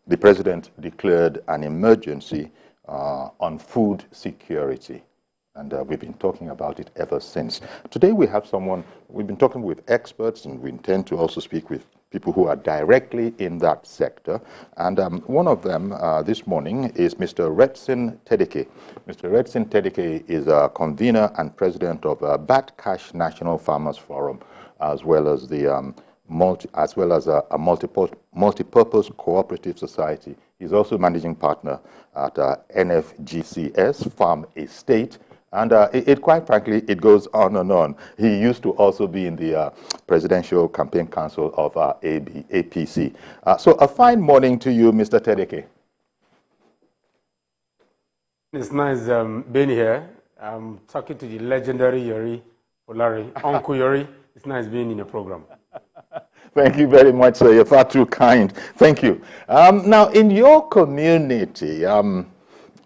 the president declared an emergency on food security. And we've been talking about it ever since. Today we have someone, we've been talking with experts, and we intend to also speak with people who are directly in that sector. And one of them this morning is Mr. Redsin Tedeke. Mr. Redsin Tedeke is a convener and president of Bat Cash National Farmers Forum, as well as the multi-purpose cooperative society. He's also managing partner at NFGCS Farm Estate. And quite frankly, it goes on and on. He used to also be in the Presidential Campaign Council of APC. So a fine morning to you, Mr. Tedeke. It's nice being here. I'm talking to the legendary YORI, FOLARIN, Uncle YORI. It's nice being in the program. Thank you very much, sir. You're far too kind. Thank you. Now, in your community,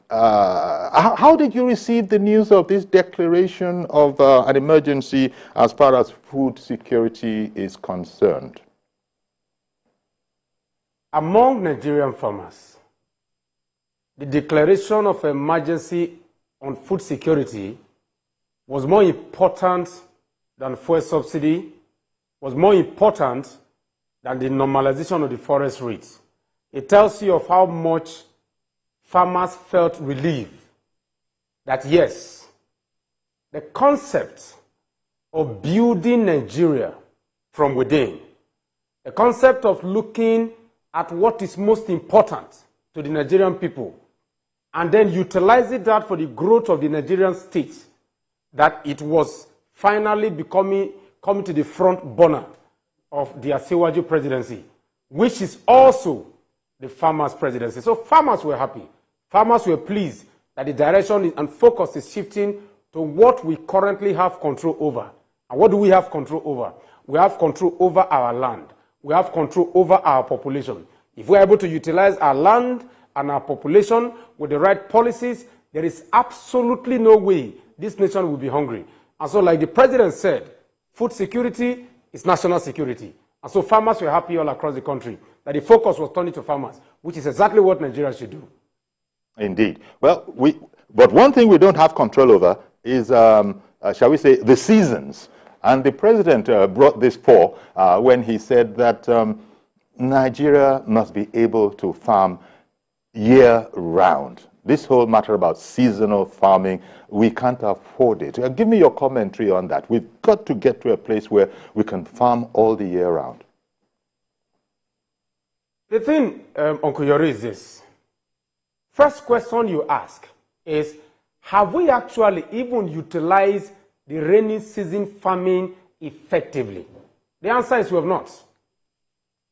how did you receive the news of this declaration of an emergency as far as food security is concerned? Among Nigerian farmers, the declaration of emergency on food security was more important than fuel subsidy, was more important than the normalization of the forest rates. It tells you of how much farmers felt relief that yes, the concept of building Nigeria from within, the concept of looking at what is most important to the Nigerian people, and then utilizing that for the growth of the Nigerian state, that it was finally coming to the front burner of the Asiwaju presidency, which is also the farmers' presidency. So farmers were happy. Farmers were pleased that the direction and focus is shifting to what we currently have control over. And what do we have control over? We have control over our land. We have control over our population. If we're able to utilize our land and our population with the right policies, there is absolutely no way this nation will be hungry. And so, like the president said, food security is national security. And so farmers were happy all across the country that the focus was turned to farmers, which is exactly what Nigeria should do. Indeed. Well, but one thing we don't have control over is, shall we say, the seasons. And the president brought this forth when he said that Nigeria must be able to farm year-round. This whole matter about seasonal farming, we can't afford it. Give me your commentary on that. We've got to get to a place where we can farm all the year round. The thing, Uncle YORI, is this. First question you ask is, have we actually even utilized the rainy season farming effectively? The answer is we have not.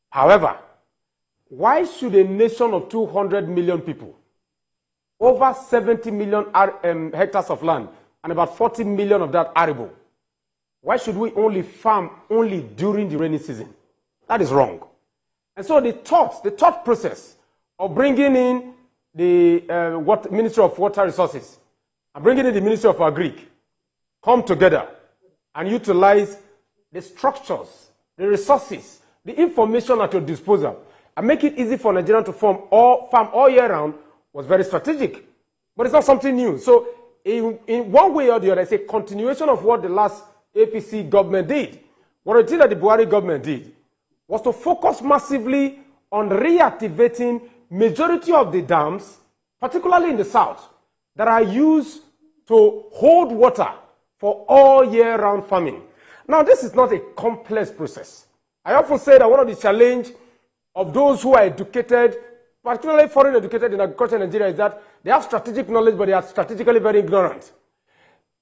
However, why should a nation of 200 million people, over 70 million hectares of land, and about 40 million of that arable, why should we only farm only during the rainy season? That is wrong. And so the thought process of bringing in the Ministry of Water Resources and bringing in the Ministry of Agric come together and utilize the structures, the resources, the information at your disposal, and make it easy for Nigerians to farm all year round was very strategic. But it's not something new. So in one way or the other, it's a continuation of what the last APC government did. What it did that the Buhari government did was to focus massively on reactivating majority of the dams, particularly in the south, that are used to hold water for all year round farming. Now, this is not a complex process. I often say that one of the challenges of those who are educated, particularly foreign educated in agriculture in Nigeria, is that they have strategic knowledge, but they are strategically very ignorant.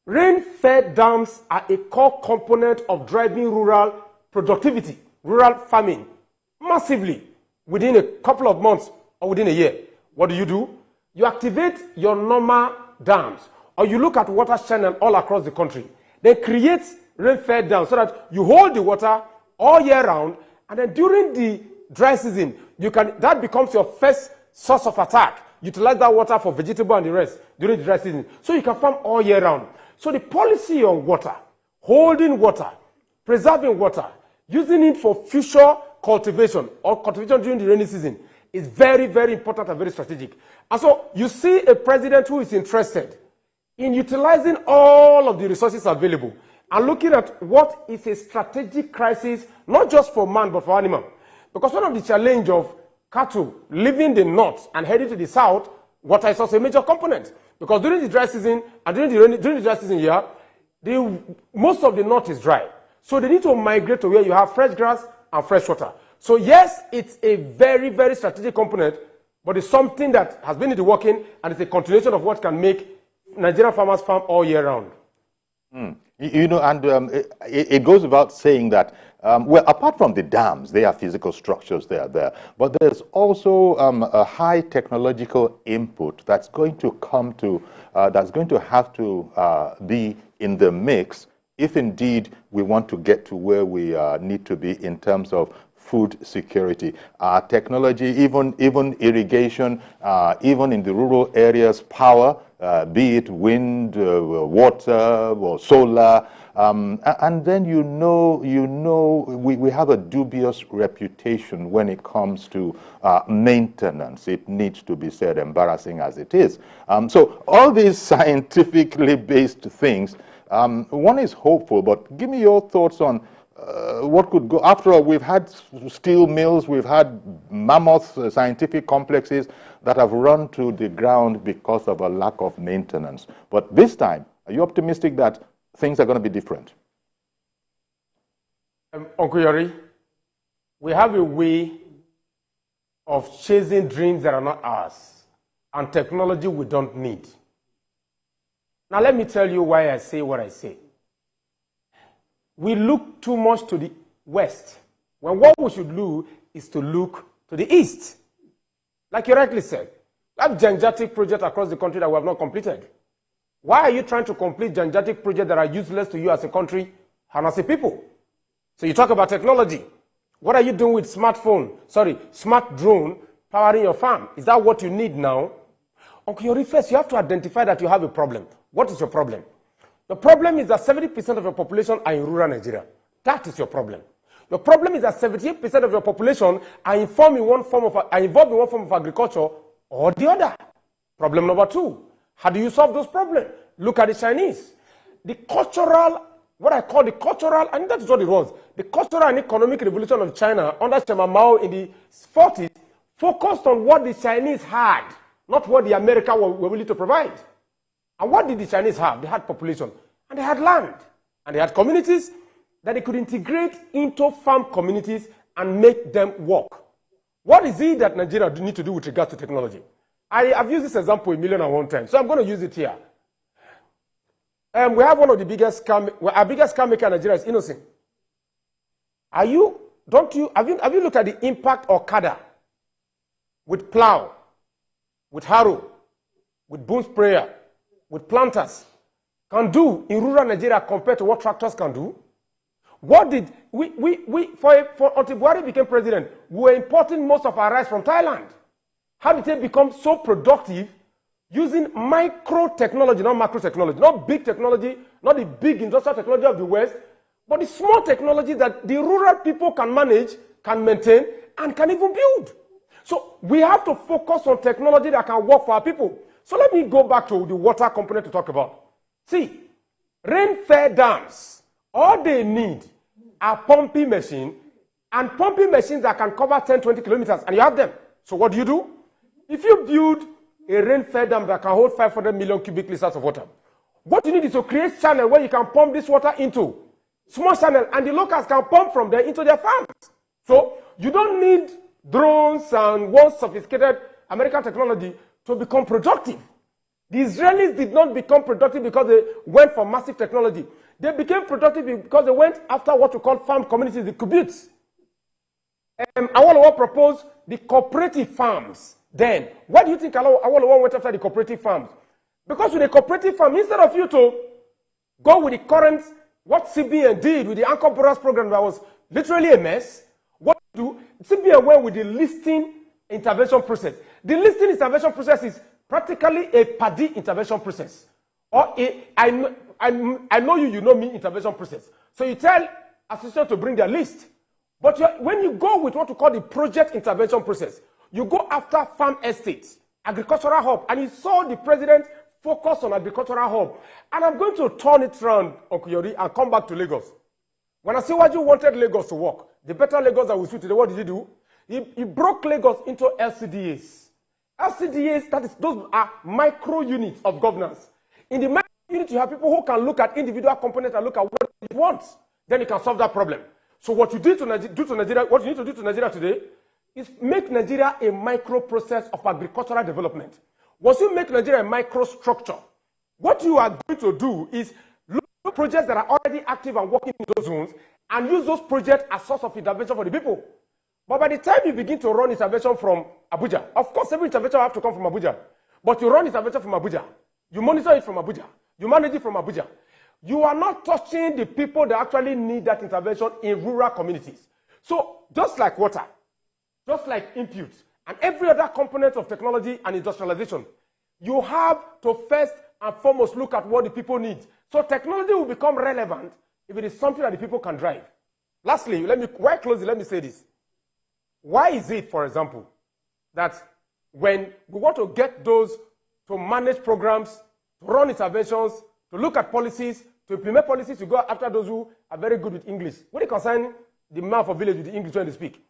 Rain-fed dams are a core component of driving rural productivity, rural farming, massively within a couple of months or within a year. What do? You activate your normal dams, or you look at water channels all across the country. They create rain-fed dams so that you hold the water all year round, and then during the dry season, that becomes your first source of attack. Utilize that water for vegetable and the rest during the dry season. So you can farm all year round. So the policy on water, holding water, preserving water, using it for future cultivation or cultivation during the rainy season is very, very important and very strategic. And so you see a president who is interested in utilizing all of the resources available and looking at what is a strategic crisis, not just for man, but for animal. Because one of the challenge of cattle leaving the north and heading to the south, water is also a major component. Because during the dry season, and during the dry season here, most of the north is dry. So they need to migrate to where you have fresh grass and fresh water. So yes, it's a very, very strategic component, but it's something that has been in the working, and it's a continuation of what can make Nigerian farmers farm all year round. You know, and it goes without saying that, well, apart from the dams, they are physical structures, they are there, but there's also a high technological input that's going to come to, that's going to have to be in the mix if indeed we want to get to where we need to be in terms of food security. Technology, even irrigation, even in the rural areas, power, be it wind, water, or solar, and then we have a dubious reputation when it comes to maintenance. It needs to be said, embarrassing as it is. So all these scientifically based things, one is hopeful, but give me your thoughts on what could go. After all, we've had steel mills, we've had mammoth scientific complexes that have run to the ground because of a lack of maintenance. But this time, are you optimistic that things are going to be different? Uncle Yori, we have a way of chasing dreams that are not ours and technology we don't need. Now let me tell you why I say what I say. We look too much to the west, when what we should do is to look to the east. Like you rightly said, we have gigantic projects across the country that we have not completed. Why are you trying to complete gigantic projects that are useless to you as a country and as a people? So you talk about technology. What are you doing with smart drone powering your farm? Is that what you need now? Uncle Yori, first you have to identify that you have a problem. What is your problem? The problem is that 70% of your population are in rural Nigeria. That is your problem. The problem is that 78% of your population are involved in one form of agriculture or the other. Problem number two, how do you solve those problems? Look at the Chinese. The cultural, what I call the cultural, and that is what it was, the cultural and economic revolution of China under Chairman Mao in the 40s focused on what the Chinese had, not what the Americans were willing to provide. And what did the Chinese have? They had population, and they had land, and they had communities that they could integrate into farm communities and make them work. What is it that Nigeria need to do with regard to technology? I've used this example 1,000,001 times, so I'm going to use it here. We have one of the biggest our biggest car maker in Nigeria is Innocent. Have you looked at the impact of Okada with plow, with harrow, with boom sprayer, with planters can do in rural Nigeria compared to what tractors can do? What did until Buhari became president, we were importing most of our rice from Thailand. How did they become so productive using micro technology, not macro technology, not big technology, not the big industrial technology of the West, but the small technology that the rural people can manage, can maintain, and can even build. So we have to focus on technology that can work for our people. So let me go back to the water component to talk about. See, rain-fed dams, all they need are pumping machines, and pumping machines that can cover 10, 20 kilometers, and you have them. So what do? If you build a rain-fed dam that can hold 500 million cubic liters of water, what you need is to create a channel where you can pump this water into. Small channel, and the locals can pump from there into their farms. So you don't need drones and more sophisticated American technology to become productive. The Israelis did not become productive because they went for massive technology. They became productive because they went after what we call farm communities, the kibbutz. Awolowo proposed the cooperative farms. Then, why do you think Awolowo went after the cooperative farms? Because with the cooperative farm, instead of you to go with the current, what CBN did with the Anchor Borers program that was literally a mess, what do CBN went with the listing intervention process. The listing intervention process is practically a paddy intervention process. Or I know you know me intervention process. So you tell association to bring their list. But when you go with what we call the project intervention process, you go after farm estates, agricultural hub, and you saw the president focus on agricultural hub. And I'm going to turn it around, Uncle Yori, and come back to Lagos. When I see what you wanted Lagos to work, the better Lagos that we see today, what did he do? He broke Lagos into LCDAs. LCDAs, those are micro units of governance. In the micro unit, you have people who can look at individual components and look at what it wants. Then you can solve that problem. So what you do to Nigeria, what you need to do to Nigeria today is make Nigeria a micro process of agricultural development. Once you make Nigeria a micro structure, what you are going to do is look at projects that are already active and working in those zones and use those projects as source of intervention for the people. But by the time you begin to run intervention from Abuja, of course every intervention will have to come from Abuja, but you run intervention from Abuja, you monitor it from Abuja, you manage it from Abuja, you are not touching the people that actually need that intervention in rural communities. So just like water, just like inputs, and every other component of technology and industrialization, you have to first and foremost look at what the people need. So technology will become relevant if it is something that the people can drive. Lastly, let me say this. Why is it, for example, that when we want to get those to manage programs, to run interventions, to look at policies, to implement policies, to go after those who are very good with English? When it concerns the man for village with the English when they speak,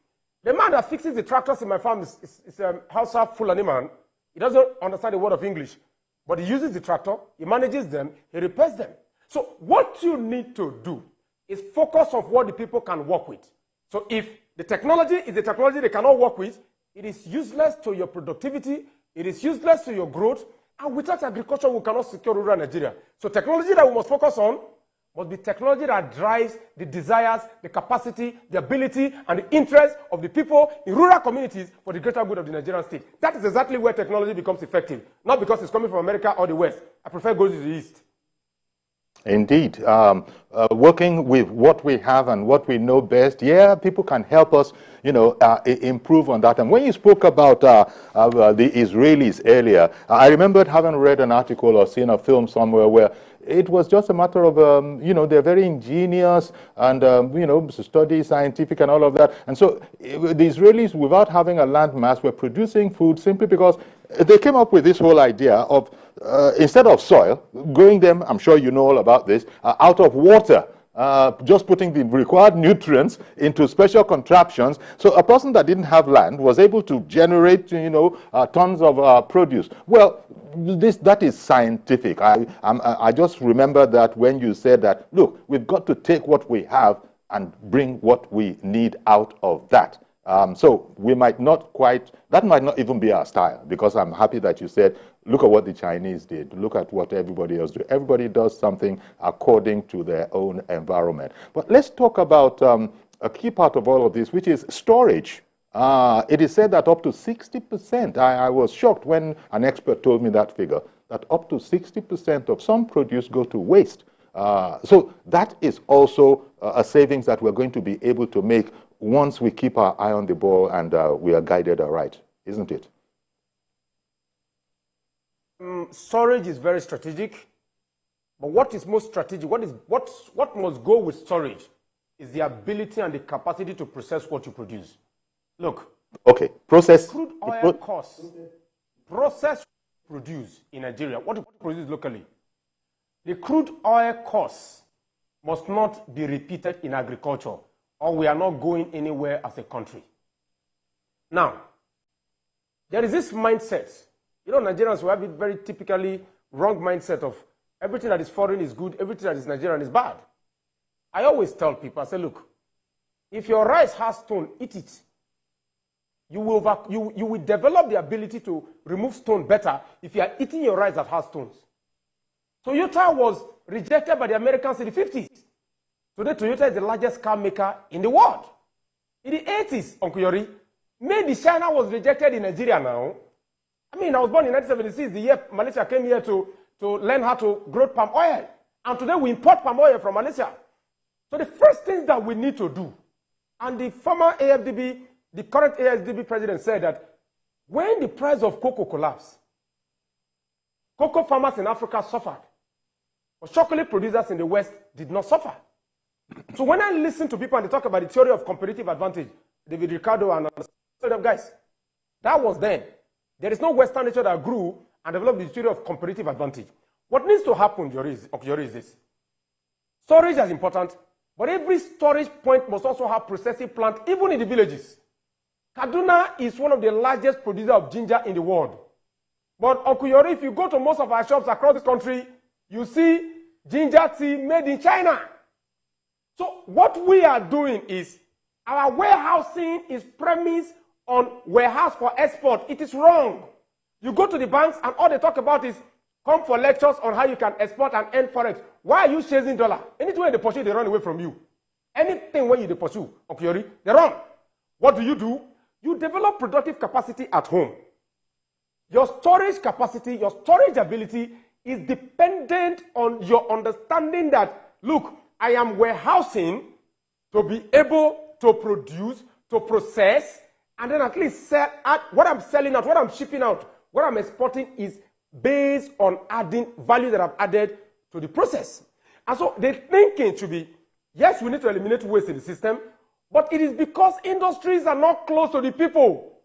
the man that fixes the tractors in my farm is a Hausa Fulani man. He doesn't understand the word of English, but he uses the tractor, he manages them, he repairs them. So what you need to do is focus on what the people can work with. So if the technology is a technology they cannot work with, it is useless to your productivity, it is useless to your growth, and without agriculture, we cannot secure rural Nigeria. So technology that we must focus on must be technology that drives the desires, the capacity, the ability, and the interest of the people in rural communities for the greater good of the Nigerian state. That is exactly where technology becomes effective, not because it's coming from America or the West. I prefer going to the East. Indeed. Working with what we have and what we know best, yeah, people can help us, improve on that. And when you spoke about the Israelis earlier, I remembered having read an article or seen a film somewhere where it was just a matter of, they're very ingenious and, study scientific and all of that. And so the Israelis, without having a landmass, were producing food simply because they came up with this whole idea of, instead of soil, growing them, I'm sure you know all about this, out of water. Just putting the required nutrients into special contraptions. So a person that didn't have land was able to generate, tons of produce. Well, that is scientific. I just remember that when you said that, look, we've got to take what we have and bring what we need out of that. So we might not quite, that might not even be our style, because I'm happy that you said, look at what the Chinese did, look at what everybody else did. Everybody does something according to their own environment. But let's talk about a key part of all of this, which is storage. It is said that up to 60%, I was shocked when an expert told me that figure, that up to 60% of some produce go to waste. So that is also a savings that we're going to be able to make once we keep our eye on the ball and we are guided aright, isn't it? Storage is very strategic, but what is most strategic, what must go with storage is the ability and the capacity to process what you produce. Look, okay, process crude oil costs, process produce in Nigeria, what you produce locally. The crude oil costs must not be repeated in agriculture, or we are not going anywhere as a country. Now, there is this mindset. Nigerians will have a very typically wrong mindset of everything that is foreign is good, everything that is Nigerian is bad. I always tell people, I say, look, if your rice has stone, eat it. You will develop the ability to remove stone better if you are eating your rice that has stones. Toyota was rejected by the Americans in the 50s. Today, Toyota is the largest car maker in the world. In the 80s, Uncle Yori, maybe China was rejected in Nigeria now. I was born in 1976, the year Malaysia came here to learn how to grow palm oil. And today we import palm oil from Malaysia. So the first thing that we need to do, and the former AFDB, the current AFDB president said that when the price of cocoa collapsed, cocoa farmers in Africa suffered, but chocolate producers in the West did not suffer. So when I listen to people and they talk about the theory of competitive advantage, David Ricardo and other guys, that was then. There is no Western nation that grew and developed the theory of competitive advantage. What needs to happen, YORI, is this. Storage is important, but every storage point must also have processing plant, even in the villages. Kaduna is one of the largest producers of ginger in the world. But YORI, if you go to most of our shops across the country, you see ginger tea made in China. So what we are doing is, our warehousing is premised on warehouse for export. It is wrong. You go to the banks and all they talk about is, come for lectures on how you can export and earn forex. Why are you chasing dollar? Anything they pursue, they run away from you. Anything when you pursue, YORI, they run. What do? You develop productive capacity at home. Your storage capacity, your storage ability is dependent on your understanding that, look, I am warehousing to be able to produce, to process, and then at least sell at what I'm selling out, what I'm shipping out, what I'm exporting is based on adding value that I've added to the process. And so the thinking should be, yes, we need to eliminate waste in the system, but it is because industries are not close to the people.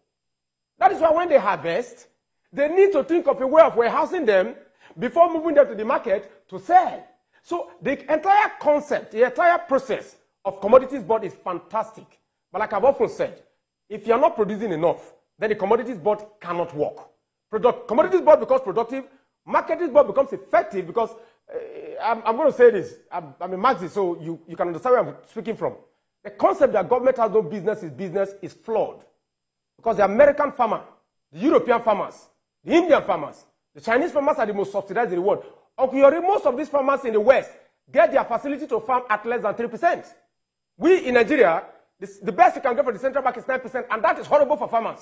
That is why when they harvest, they need to think of a way of warehousing them before moving them to the market to sell. So the entire concept, the entire process of commodities board is fantastic. But like I've often said, if you're not producing enough, then the commodities board cannot work. Commodities board becomes productive, marketing board becomes effective because, I'm going to say this, I'm a Marxist, so you can understand where I'm speaking from. The concept that government has no business is flawed. Because the American farmer, the European farmers, the Indian farmers, the Chinese farmers are the most subsidized in the world. YORI, most of these farmers in the West get their facility to farm at less than 3%. We in Nigeria, the best you can get for the central bank is 9%, and that is horrible for farmers.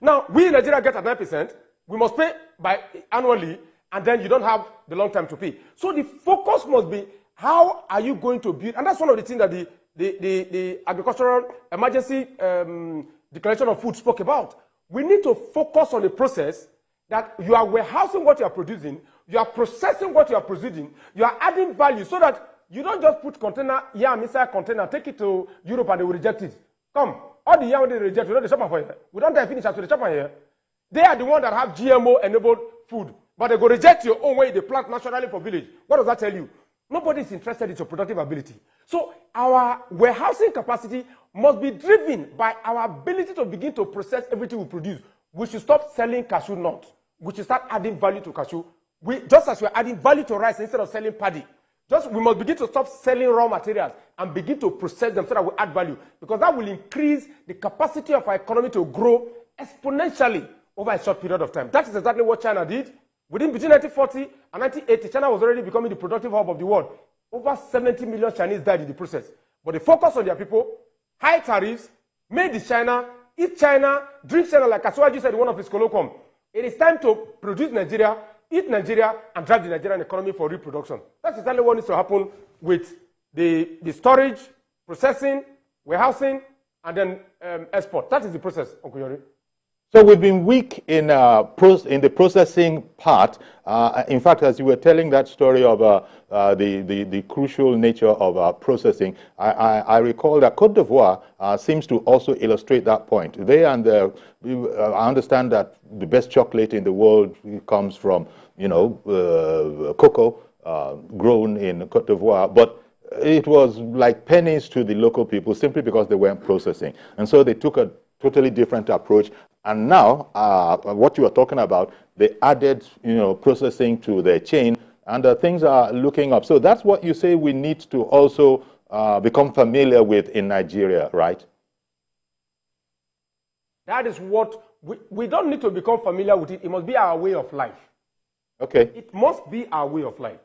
Now, we in Nigeria get at 9%, we must pay by annually, and then you don't have the long time to pay. So the focus must be, how are you going to build, and that's one of the things that the Agricultural Emergency Declaration of Food spoke about. We need to focus on the process that you are warehousing what you are producing, you are processing what you are producing, you are adding value so that you don't just put container, yam inside container, take it to Europe and they will reject it. Come, all the yam they reject, we don't the shop for here. We don't finish after the shop here. They are the ones that have GMO-enabled food, but they go reject your own way they plant naturally for village. What does that tell you? Nobody is interested in your productive ability. So our warehousing capacity must be driven by our ability to begin to process everything we produce. We should stop selling cashew nuts. We should start adding value to cashew. Just as we're adding value to rice instead of selling paddy. We must begin to stop selling raw materials and begin to process them so that we add value. Because that will increase the capacity of our economy to grow exponentially over a short period of time. That is exactly what China did. Between 1940 and 1980, China was already becoming the productive hub of the world. Over 70 million Chinese died in the process. But they focused on their people, high tariffs, made in China, eat China, drink China, like Kasuaji said in one of his colloquium. It is time to produce Nigeria, eat Nigeria, and drive the Nigerian economy for reproduction. That's exactly what needs to happen with the storage, processing, warehousing, and then export. That is the process, Uncle YORI. So we've been weak in the processing part. In fact, as you were telling that story of the crucial nature of processing, I recall that Côte d'Ivoire seems to also illustrate that point. I understand that the best chocolate in the world comes from, cocoa grown in Côte d'Ivoire, but it was like pennies to the local people simply because they weren't processing. And so they took a totally different approach. And now, what you are talking about, they added, processing to their chain, and things are looking up. So that's what you say we need to also become familiar with in Nigeria, right? That is what we don't need to become familiar with it. It must be our way of life. Okay. It must be our way of life.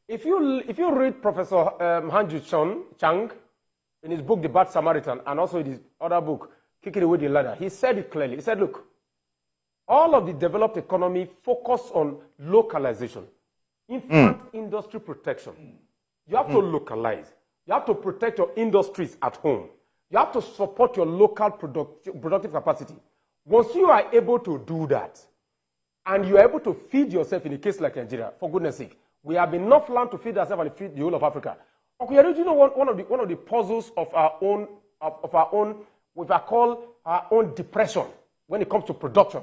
If you read Professor Hanju Chang in his book The Bad Samaritan, and also in his other book Kicking Away the Ladder, he said it clearly. He said, look, all of the developed economy focus on localization. In fact, industry protection. You have to localize. You have to protect your industries at home. You have to support your local productive capacity. Once you are able to do that, and you are able to feed yourself in a case like Nigeria, for goodness sake, we have enough land to feed ourselves and feed the whole of Africa. Uncle Yori, do you know one of the puzzles of our own, what I call our own depression when it comes to production,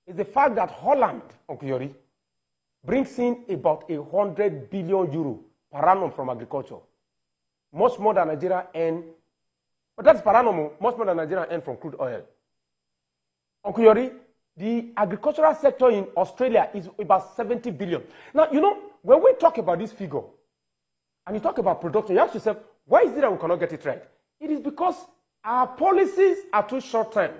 is the fact that Holland, Uncle Yori, brings in about 100 billion euro per annum from agriculture. Much more than Nigeria earn, but that's per annum, much more than Nigeria earn from crude oil. Uncle Yori, the agricultural sector in Australia is about 70 billion. Now, you know, when we talk about this figure, and you talk about production, you ask yourself, why is it that we cannot get it right? It is because our policies are too short-term.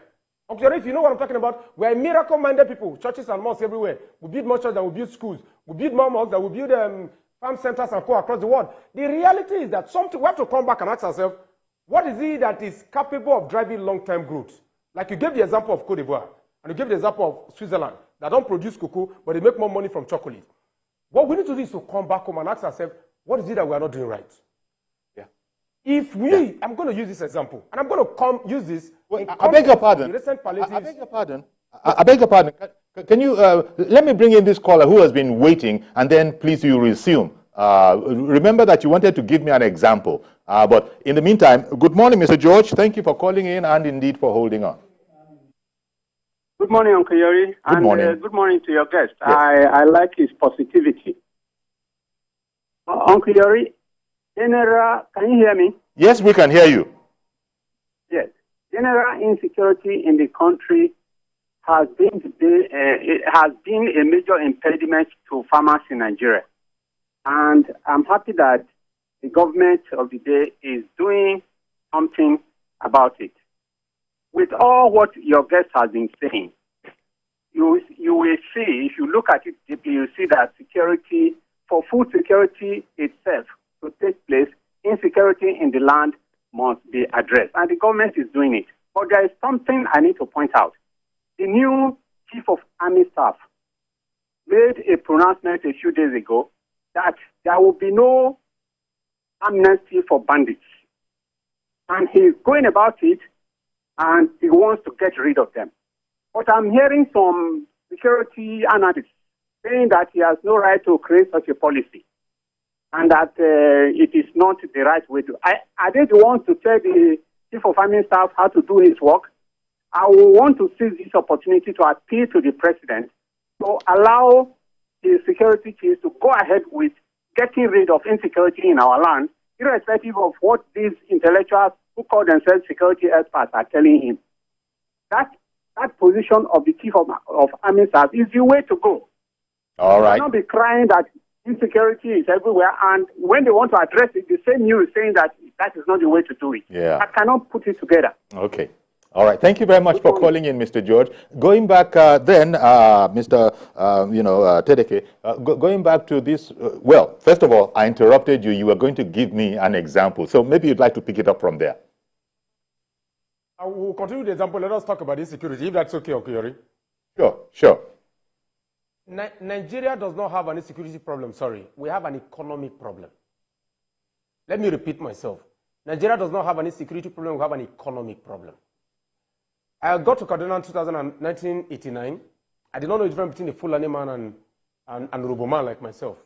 Uncle Yori, if you know what I'm talking about, we are miracle-minded people, churches and mosques everywhere. We build more churches than we build schools. We build more mosques than we build farm centers and co across the world. The reality is that we have to come back and ask ourselves, what is it that is capable of driving long-term growth? Like you gave the example of Cote d'Ivoire, and you gave the example of Switzerland, that don't produce cocoa, but they make more money from chocolate. What we need to do is to come back home and ask ourselves, what is it that we are not doing right? Yeah. If we, I'm going to use this example, and I'm going to use this. Wait, I beg your pardon. I beg your pardon. I beg your pardon. Can you, let me bring in this caller who has been waiting, and then please you resume. Remember that you wanted to give me an example. But in the meantime, good morning, Mr. George. Thank you for calling in and indeed for holding on. Good morning, Uncle Yori. Good morning. Good morning to your guest. Yes. I like his positivity. Uncle Yori, general, can you hear me? Yes, we can hear you. Yes. General insecurity in the country has been a major impediment to farmers in Nigeria. And I'm happy that the government of the day is doing something about it. With all what your guest has been saying, you will see, if you look at it deeply, you see that security, for food security itself to take place, insecurity in the land must be addressed. And the government is doing it. But there is something I need to point out. The new Chief of Army Staff made a pronouncement a few days ago that there will be no amnesty for bandits. And he's going about it, and he wants to get rid of them. But I'm hearing some security analysts saying that he has no right to create such a policy, and that it is not the right way to. I didn't want to tell the Chief of Army Staff how to do his work. I will want to seize this opportunity to appeal to the President to allow the security chiefs to go ahead with getting rid of insecurity in our land, irrespective of what these intellectuals who call themselves security experts are telling him. That position of the Chief of Army Staff is the way to go. All right. They cannot be crying that insecurity is everywhere, and when they want to address it, the same news saying that that is not the way to do it. Yeah. I cannot put it together. Okay. All right. Thank you very much for calling in, Mr. George. Going back then, Mr. Tedeke, going back to this, well, first of all, I interrupted you. You were going to give me an example. So maybe you'd like to pick it up from there. I will continue the example. Let us talk about insecurity, if that's okay, Yori. Sure. Nigeria does not have an insecurity problem, sorry. We have an economic problem. Let me repeat myself. Nigeria does not have an insecurity problem, we have an economic problem. I got to Kaduna in 1989. I did not know the difference between a Fulani man and Urobo man like myself.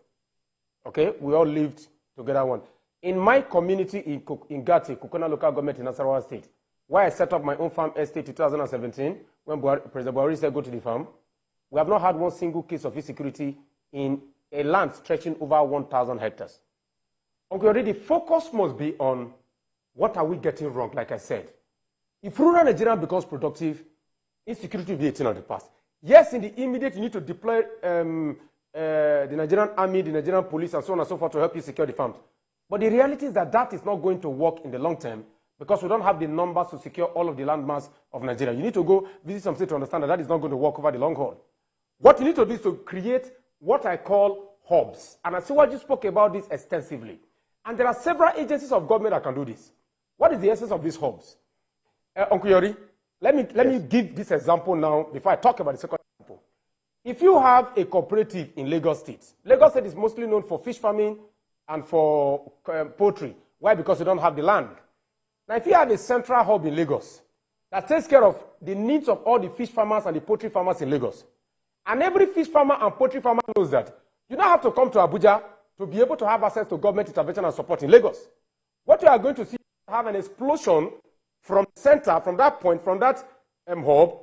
Okay? We all lived together one. In my community in Gati, Kukuna local government in Nasarawa State, where I set up my own farm estate in 2017, when President Buhari said go to the farm, we have not had one single case of insecurity in a land stretching over 1,000 hectares. Okay, the focus must be on what are we getting wrong, like I said. If rural Nigeria becomes productive, insecurity will be a thing of the past. Yes, in the immediate, you need to deploy the Nigerian army, the Nigerian police, and so on and so forth to help you secure the farms. But the reality is that that is not going to work in the long term because we don't have the numbers to secure all of the landmass of Nigeria. You need to go visit some states to understand that that is not going to work over the long haul. What you need to do is to create what I call hubs. And I see what you spoke about this extensively. And there are several agencies of government that can do this. What is the essence of these hubs? Uncle Yori, let me give this example now before I talk about the second example. If you have a cooperative in Lagos State is mostly known for fish farming and for poultry. Why? Because you don't have the land. Now, if you have a central hub in Lagos that takes care of the needs of all the fish farmers and the poultry farmers in Lagos, and every fish farmer and poultry farmer knows that you don't have to come to Abuja to be able to have access to government intervention and support in Lagos. What you are going to see is have an explosion from the center, from that point, from that hub,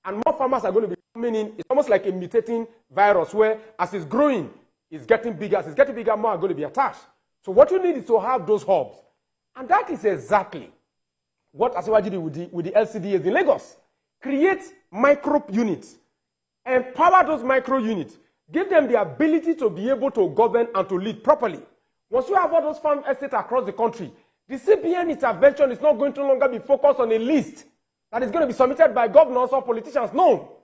and more farmers are going to be coming in. It's almost like a mutating virus where as it's growing, it's getting bigger. As it's getting bigger, more are going to be attached. So what you need is to have those hubs. And that is exactly what Asiwaju did with the LCDAs in Lagos. Create micro units, empower those micro units, give them the ability to be able to govern and to lead properly. Once you have all those farm estates across the country, the CBN intervention is not going to longer be focused on a list that is going to be submitted by governors or politicians. No.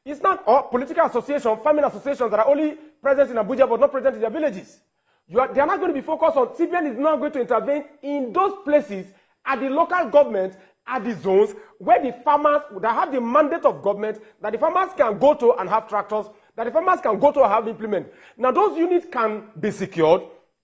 It's not political associations, farming associations that are only present in Abuja but not present in their villages. They are not going to be focused on, CBN is not going to intervene in those places at the local government, at the zones where the farmers that have the mandate of government, that the farmers can go to and have tractors, that the farmers can go to and have implement. Now those units can be secured,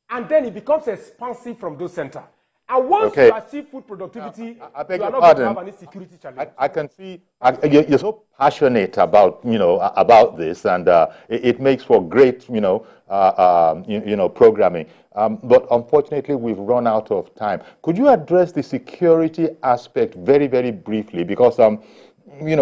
and then it becomes expansive from those centers. And once you achieve food productivity, I beg you are your not going to pardon. have any security challenge. I can see you're so passionate about about this, and it makes for great programming. But unfortunately, we've run out of time. Could you address the security aspect very, very briefly? Because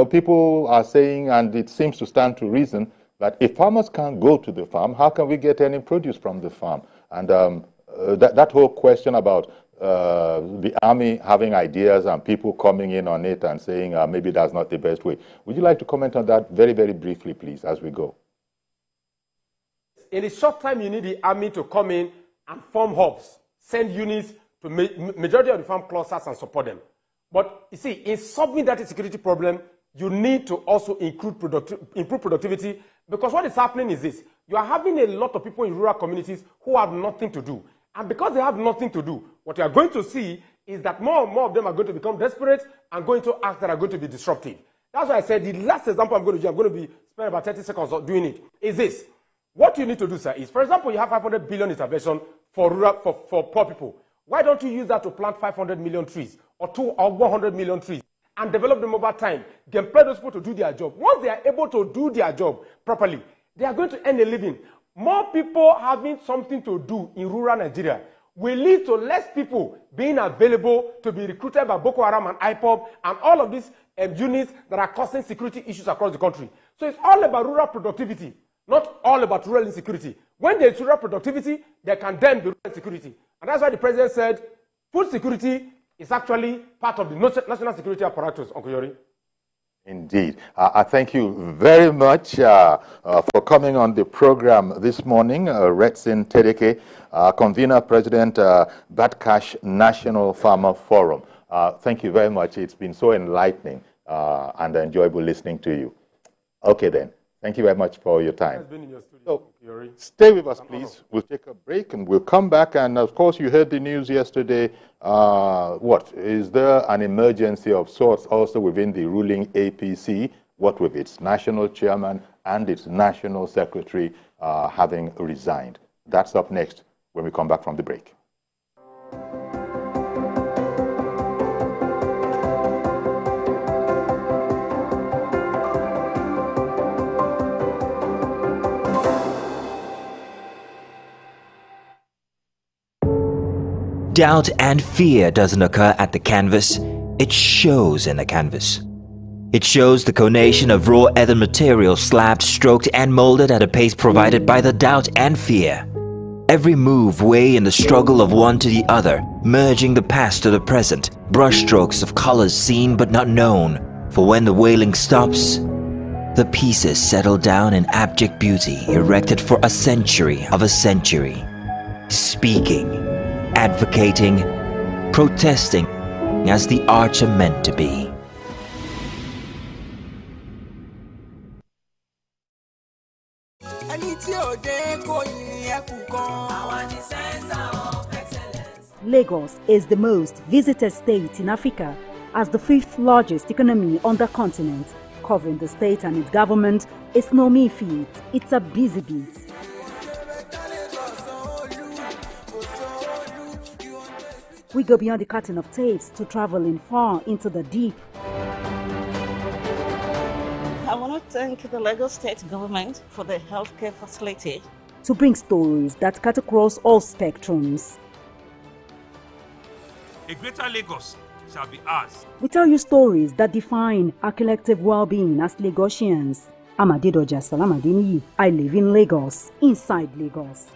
people are saying, and it seems to stand to reason, that if farmers can't go to the farm, how can we get any produce from the farm? And that whole question about the army having ideas and people coming in on it and saying maybe that's not the best way. Would you like to comment on that very, very briefly, please, as we go? In a short time, you need the army to come in and form hubs, send units to majority of the farm clusters and support them. But you see, in solving that security problem, you need to also improve productivity, because what is happening is this. You are having a lot of people in rural communities who have nothing to do. And because they have nothing to do, what you are going to see is that more and more of them are going to become desperate and going to acts that are going to be disruptive. That's why I said the last example I'm going to do, I'm going to be spend about 30 seconds doing it, is this. What you need to do, sir, is, for example, you have 500 billion intervention for poor people. Why don't you use that to plant 500 million trees or 100 million trees and develop them over time? Employ those people to do their job. Once they are able to do their job properly, they are going to earn a living. More people having something to do in rural Nigeria will lead to less people being available to be recruited by Boko Haram and IPOB and all of these units that are causing security issues across the country. So it's all about rural productivity, not all about rural insecurity. When there's rural productivity, there can then be rural insecurity. And that's why the president said food security is actually part of the national security apparatus, Uncle Yori. Indeed. I thank you very much for coming on the program this morning. Retsin Tedeke, convener, president, Batcash National Farmer Forum. Thank you very much. It's been so enlightening and enjoyable listening to you. Okay then. Thank you very much for your time. It's been in your studio, so, Yori. stay with us, please. We'll take a break and we'll come back. And of course, you heard the news yesterday. What? Is there an emergency of sorts also within the ruling APC? What with its national chairman and its national secretary having resigned? That's up next when we come back from the break. Doubt and fear doesn't occur at the canvas, it shows in the canvas. It shows the conation of raw earthen material slabbed, stroked and molded at a pace provided by the doubt and fear. Every move way in the struggle of one to the other, merging the past to the present, brushstrokes of colors seen but not known. For when the wailing stops, the pieces settle down in abject beauty erected for a century of a century. Speaking, advocating, protesting as the arts are meant to be. Lagos is the most visited state in Africa as the 5th largest economy on the continent. Covering the state and its government is no mean feat, it's a busy beat. We go beyond the curtain of tapes to travel in far into the deep. I want to thank the Lagos State government for the healthcare facility to bring stories that cut across all spectrums. A greater Lagos shall be ours. We tell you stories that define our collective well-being as Lagosians. I'm Adedoja Salamadeniyi. I live in Lagos, inside Lagos.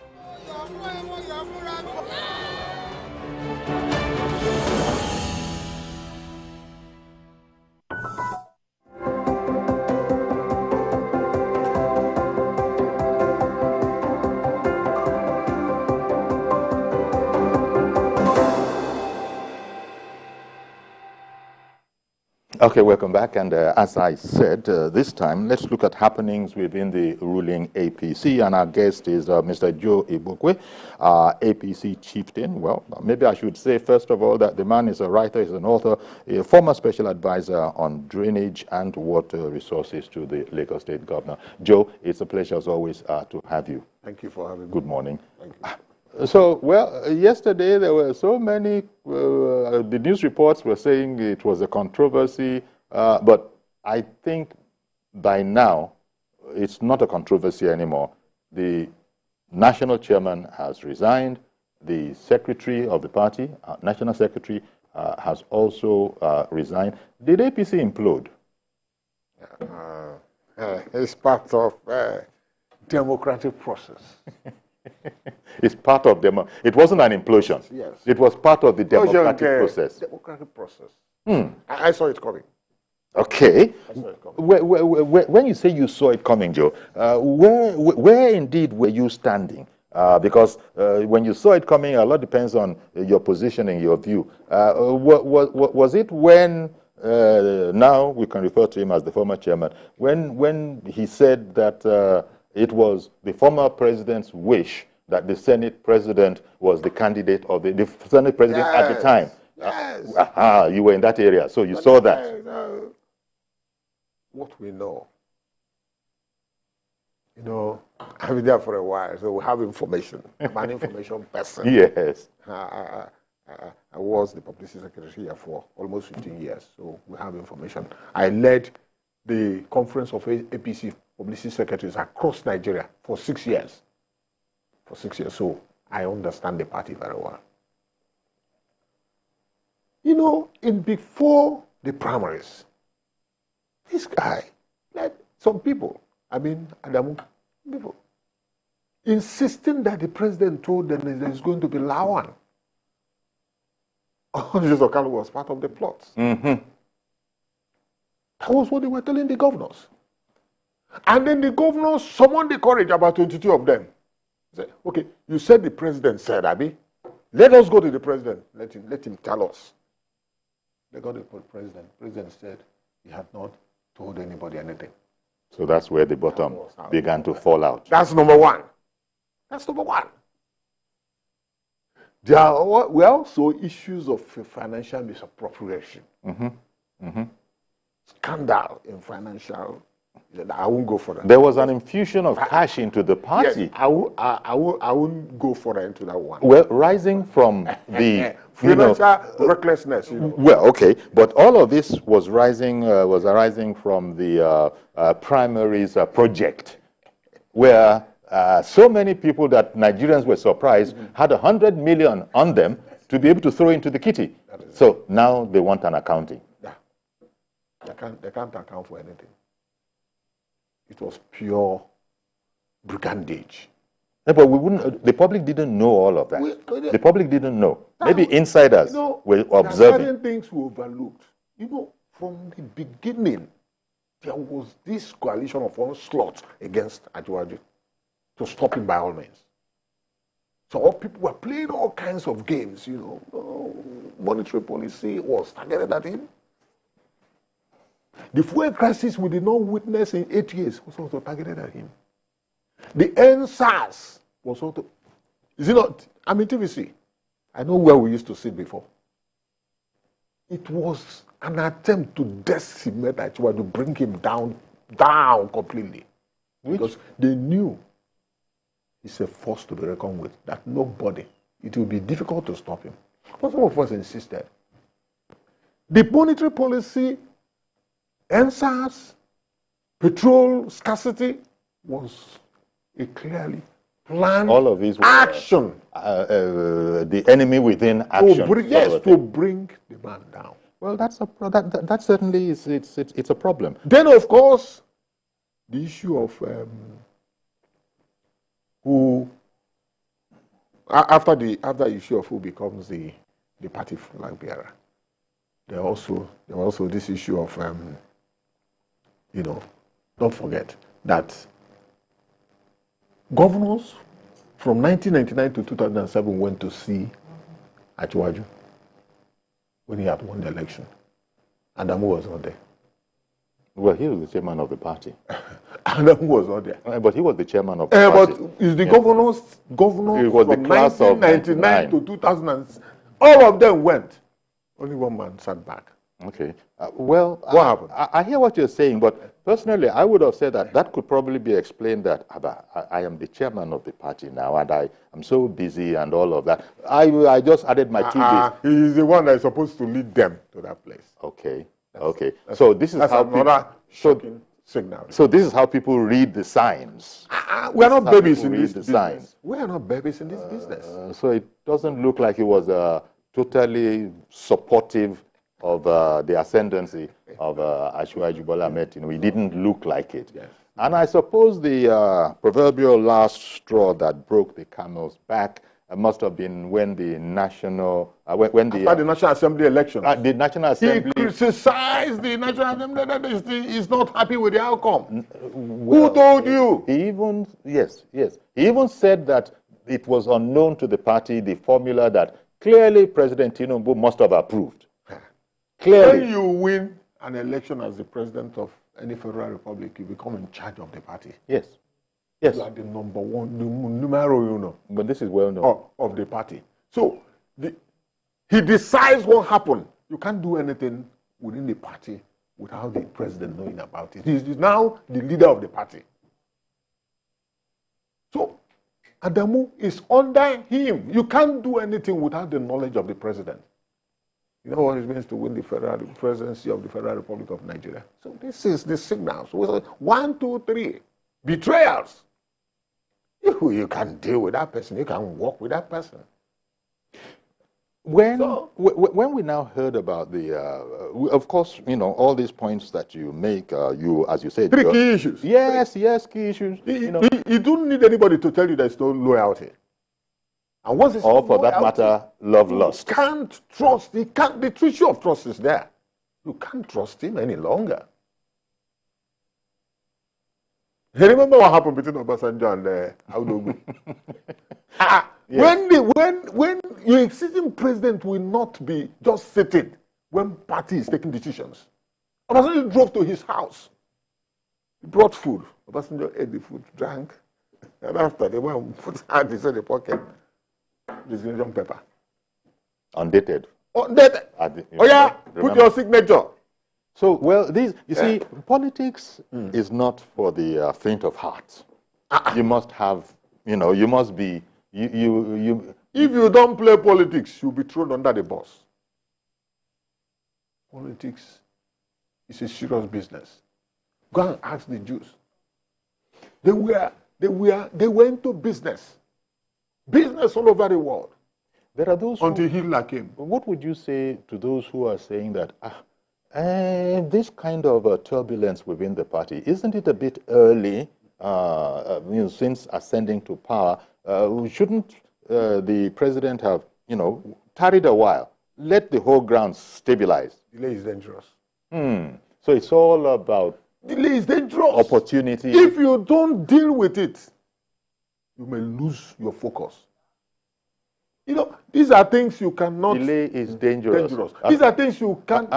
Okay, welcome back. And as I said, this time, let's look at happenings within the ruling APC. And our guest is Mr. Joe Ibokwe, APC chieftain. Well, maybe I should say, first of all, that the man is a writer, he's an author, a former special advisor on drainage and water resources to the Lagos State Governor. Joe, it's a pleasure, as always, to have you. Thank you for having me. Good morning. Thank you. So, well, yesterday there were so many, the news reports were saying it was a controversy, but I think by now it's not a controversy anymore. The national chairman has resigned, the secretary of the party, national secretary, has also resigned. Did APC implode? It's part of democratic process. It's part of them. It wasn't an implosion. Yes. It was part of the democratic process. Democratic process. I saw it coming. Okay. I saw it coming. When you say you saw it coming, Joe, where indeed were you standing? Because when you saw it coming, a lot depends on your positioning, your view. Was it when, now we can refer to him as the former chairman, when he said that it was the former president's wish that the Senate president was the candidate of the Senate president at the time? Yes. You were in that area, so you saw that. What we know, I've been there for a while, so we have information. I'm an information person. Yes. I was the publicity secretary here for almost 15 years, so we have information. I led the conference of APC publicity secretaries across Nigeria for 6 years. For 6 years, so I understand the party very well. Before the primaries, this guy led some people, Adamu people, insisting that the president told them that there's going to be Lawan. Okalu was part of the plot. That was what they were telling the governors. And then the governors summoned the courage, about 22 of them. Said, okay, you said the president said, Abi, let us go to the president. Let him tell us. They got to the president. The president said he had not told anybody anything. So that's where the bottom began to fall out. That's number one. That's number one. There were also issues of financial misappropriation. Scandal in financial. I won't go for that. There was an infusion of cash into the party. Yes, I won't go for that into that one. Well, rising from the financial recklessness. Well, okay, but all of this was arising from the primaries project, where so many people that Nigerians were surprised had 100 million on them to be able to throw into the kitty. So now they want an accounting. Yeah, they can't account for anything. It was pure brigandage. Yeah, but we wouldn't. The public didn't know all of that. The public didn't know. Maybe insiders were observing. Certain things were overlooked. From the beginning, there was this coalition of onslaught against Ajuwaju to stop him by all means. So all people were playing all kinds of games. Monetary policy was targeted at him. The fuel crisis we did not witness in 8 years was also targeted at him. The NSAS was also, is it not? TVC. I know where we used to sit before. It was an attempt to decimate Achiwa, to bring him down completely. Because they knew he's a force to be reckoned with, that nobody, it will be difficult to stop him. But some of us insisted. The monetary policy, NSAS, petrol scarcity was a clearly plan, all of these were, action. The enemy within action. To bring the man down. Well, that certainly is it's a problem. Then, of course, the issue of who after the issue of who becomes the party flag bearer. There was also this issue of don't forget that governors from 1999 to 2007 went to see Achiwaju when he had won the election. Adamu was not there. Well, he was the chairman of the party. Adamu was not there. But he was the chairman of the party. But is the governors it was from the class 1999 of to 2000, all of them went. Only one man sat back. Okay. Well, what happened? I hear what you're saying, but personally, I would have said that could probably be explained that I am the chairman of the party now, and I'm so busy and all of that. I just added my TV. He's the one that is supposed to lead them to that place. Okay. So this is how another shocking signal. So this is how people read the signs. We are not babies in this business. Signs. We are not babies in this business. So it doesn't look like he was totally supportive of the ascendancy of Asiwaju Bola Ahmed Tinubu. It didn't look like it. Yes. And I suppose the proverbial last straw that broke the camel's back must have been when the national when the National Assembly election. The National Assembly. He criticized the National Assembly that he's not happy with the outcome. Who told you? He even He even said that it was unknown to the party, the formula that clearly President Tinubu must have approved. Clearly. When you win an election as the president of any federal republic, you become in charge of the party. Yes. You are the number one, the numero But this is well known. Of the party. So he decides what happened. You can't do anything within the party without the president knowing about it. He's now the leader of the party. So Adamu is under him. You can't do anything without the knowledge of the president. You know what it means to win the presidency of the Federal Republic of Nigeria. So this is the signals. 1, 2, 3. Betrayals. You can deal with that person. You can work with that person. When we now heard about the, of course, all these points that you make, as you said, 3 key issues. Yes, key issues. You don't need anybody to tell you there's no loyalty. And once it's or for that matter, love lust. You can't trust. The issue of trust is there. You can't trust him any longer. You remember what happened between Obasanjo and Audogu? Yes. When your sitting president will not be just sitting when party is taking decisions. Obasanjo drove to his house. He brought food. Obasanjo ate the food, drank, and after they went and put hand inside the pocket. Resignation paper. Undated. Undated. Put your signature. So, well, see, politics is not for the faint of heart. You must have, you must be, If you don't play politics, you'll be thrown under the bus. Politics is a serious business. Go and ask the Jews. They were into business. Business all over the world. There are those until Hitler came. What would you say to those who are saying that this kind of turbulence within the party, isn't it a bit early since ascending to power? Shouldn't the president have tarried a while, let the whole ground stabilize? Delay is dangerous. So it's all about delay is dangerous. Opportunity. If you don't deal with it, you may lose your focus. These are things you cannot. Delay is dangerous. These are things you can't.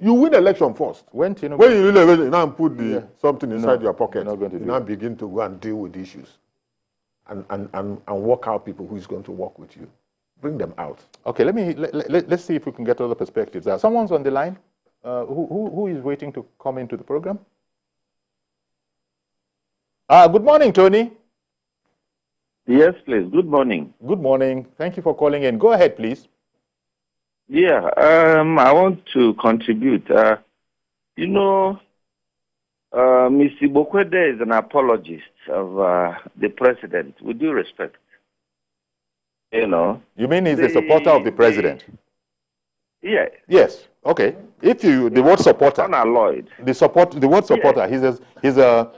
You win election first. When you win election, you now put something inside your pocket. You now begin to go and deal with issues, and work out people who is going to work with you. Bring them out. Okay, let's see if we can get other perspectives. Someone's on the line. Who is waiting to come into the program? Good morning, Tony. Yes, please. Good morning. Good morning. Thank you for calling in. Go ahead, please. Yeah, I want to contribute. Mr. Bokwede is an apologist of the president, with due respect. You know. You mean he's a supporter of the president? Yeah. Yes. Okay. If you the word supporter, unalloyed. The word supporter. Yeah.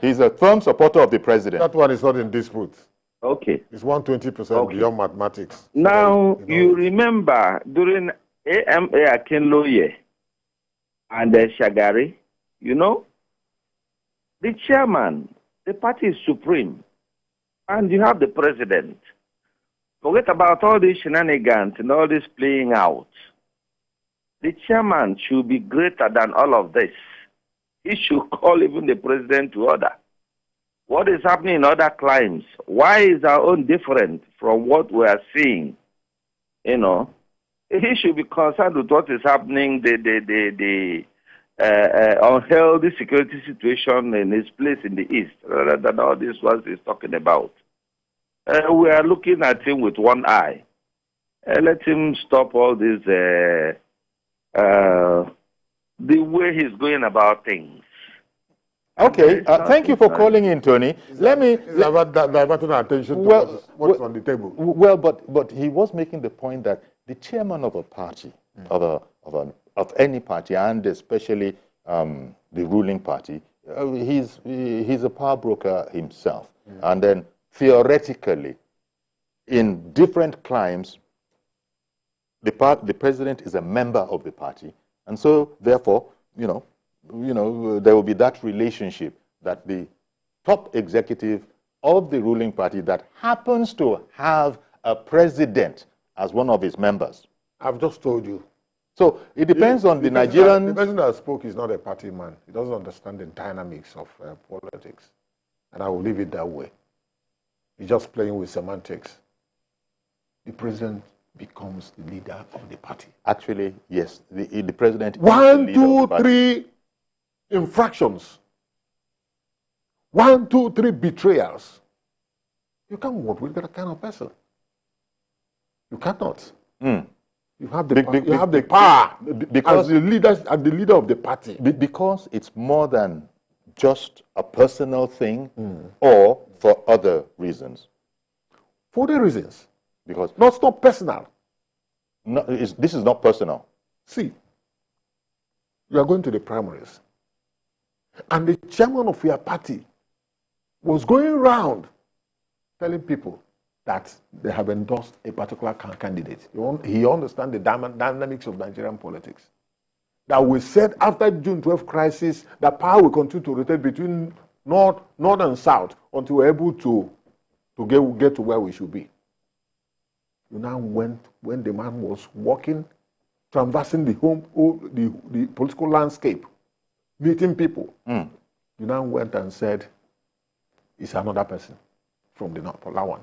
He's a firm supporter of the president. That one is not in dispute. Okay. It's 120% beyond mathematics. Now you remember during AMA Akinloye and Shagari, you know, the chairman, the party is supreme, and you have the president. Forget about all these shenanigans and all this playing out. The chairman should be greater than all of this. He should call even the president to order. What is happening in other climes? Why is our own different from what we are seeing? You know, he should be concerned with what is happening, the unhealthy security situation in his place in the East, rather than all this what he's talking about. We are looking at him with one eye. Let him stop all this, the way he's going about things. Okay, thank you for calling in, Tony. Let me diverting attention to what's on the table. Well, but he was making the point that the chairman of a party, of any party, and especially the ruling party, he's a power broker himself, and then theoretically, in different climes, the president is a member of the party, and so therefore, you know, there will be that relationship that the top executive of the ruling party that happens to have a president as one of his members. I've just told you. So it depends on the Nigerian. The person that spoke is not a party man. He doesn't understand the dynamics of politics. And I will leave it that way. He's just playing with semantics. The president becomes the leader of the party. Actually, yes. The president is 1, the 2, 3 infractions. 1, 2, 3 betrayals. You can't work with that kind of person. You cannot. You have the power because as the leader of the party. Because it's more than just a personal thing, or for other reasons. For the reasons. Because it's not personal. No, this is not personal. See, you are going to the primaries, and the chairman of your party was going around telling people that they have endorsed a particular candidate. He understands the dynamics of Nigerian politics. That we said after June 12 crisis, that power will continue to rotate between north and south until we're able to get to where we should be. You now went, when the man was walking, traversing the political landscape, meeting people, you now went and said, it's another person from the North Polawan.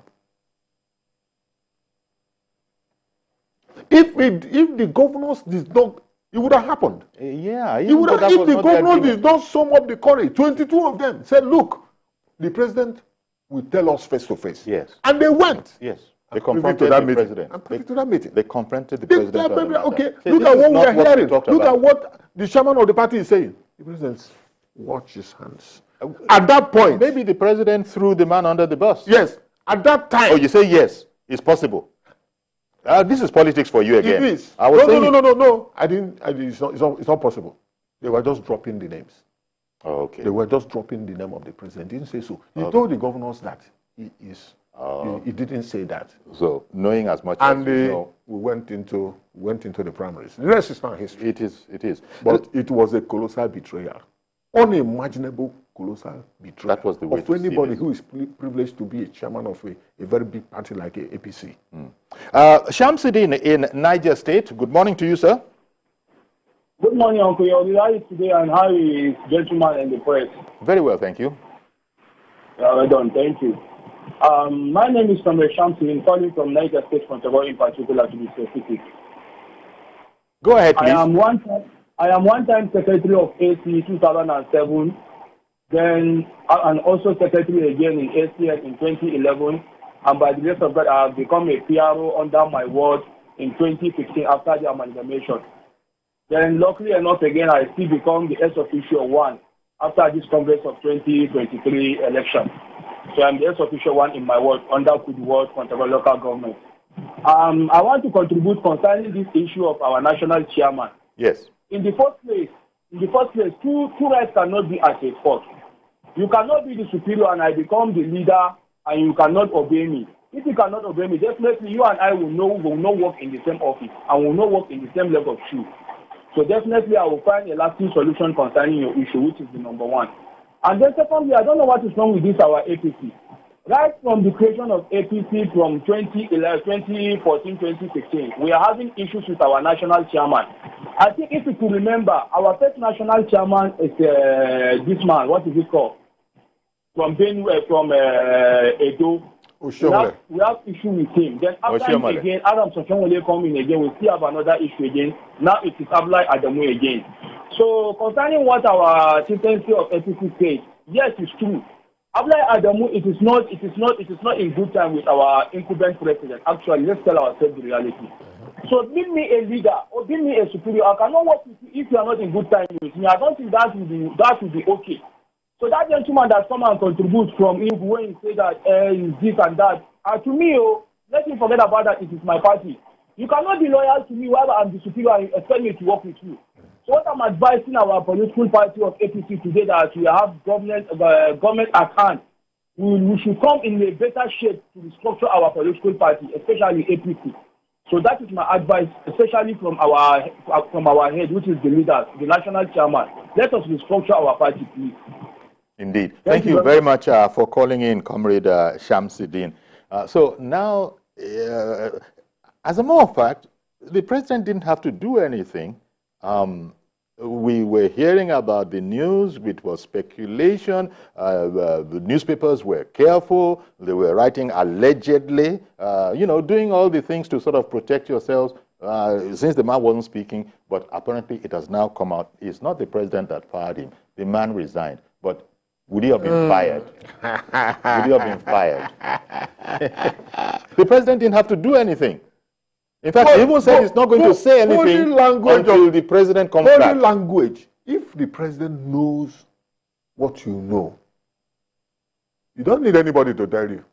If the governors did not, it would have happened. Yeah. If the governors did not sum up the courage, 22 of them said, look, the president will tell us face to face. Yes. And they went. Yes. They confronted the president. I'm privy to that meeting. They confronted the president. Okay, look at what we are hearing. Look at what the chairman of the party is saying. The president watch his hands. At that point. Maybe the president threw the man under the bus. Yes. At that time. Oh, you say yes. It's possible. This is politics for you again. It is. No. I didn't. It's not possible. They were just dropping the names. Oh, okay. They were just dropping the name of the president. He didn't say so. He told the governors that he is. He didn't say that. So knowing as much as you know, we went into the primaries. The rest is not history. It is. But it was a colossal betrayal, unimaginable colossal betrayal. That was the way of anybody who is privileged to be a chairman of a very big party like APC. Shamsuddin in Niger State. Good morning to you, sir. Good morning, Uncle Yori. How are you today, and how is gentleman and the press? Very well, thank you. Well done, thank you. My name is Comrade Shamsuddin, calling from Niger State, Control in particular, to be specific. Go ahead, please. I am one-time secretary of AC 2007, then and also secretary again in ACS in 2011, and by the grace of God, I have become a PRO under my ward in 2015 after the amalgamation. Then, luckily enough, again, I still become the S official one after this Congress of 2023 election. So I'm the ex-official one in my ward under Could Ward Control Local Government. I want to contribute concerning this issue of our national chairman. Yes. In the first place, two rights cannot be at a fault. You cannot be the superior and I become the leader and you cannot obey me. If you cannot obey me, definitely you and I will not work in the same office and will not work in the same level of shoe. So definitely I will find a lasting solution concerning your issue, which is the number one. And then secondly, I don't know what is wrong with this, our APC. Right from the creation of APC from 2014, 2016, we are having issues with our national chairman. I think if you could remember, our first national chairman is this man, what is it called? From Benue, from Edo. We have issue with him. Then after him again, Adam Soshomole come in again, we still have another issue again. Now it is Ablai Adamu again. So concerning what our chieftaincy of APC says, yes, it's true. Ablai Adamu, it is not in good time with our incumbent president. Actually, let's tell ourselves the reality. So give me a leader or give me a superior. I cannot work with you if you are not in good time with me. I don't think that will be okay. So that gentleman that come and contribute from him when he say that is this and that, to me, let him forget about that. It is my party. You cannot be loyal to me while I'm the superior and expect me to work with you. So what I'm advising our political party of APC today that we have government at hand, we should come in a better shape to restructure our political party, especially APC. So that is my advice, especially from our head, which is the leader, the national chairman. Let us restructure our party, please. Indeed. Thank you very much for calling in, Comrade Shamsuddin. So now, as a matter of fact, the president didn't have to do anything. We were hearing about the news, which was speculation. The newspapers were careful. They were writing allegedly, doing all the things to sort of protect yourselves since the man wasn't speaking. But apparently it has now come out. It's not the president that fired him. The man resigned. But would he have been fired? Would he have been fired? The president didn't have to do anything. In fact, he even said he's not going to say anything until the president comes back. Body language. If the president knows what you know, you don't need anybody to tell you.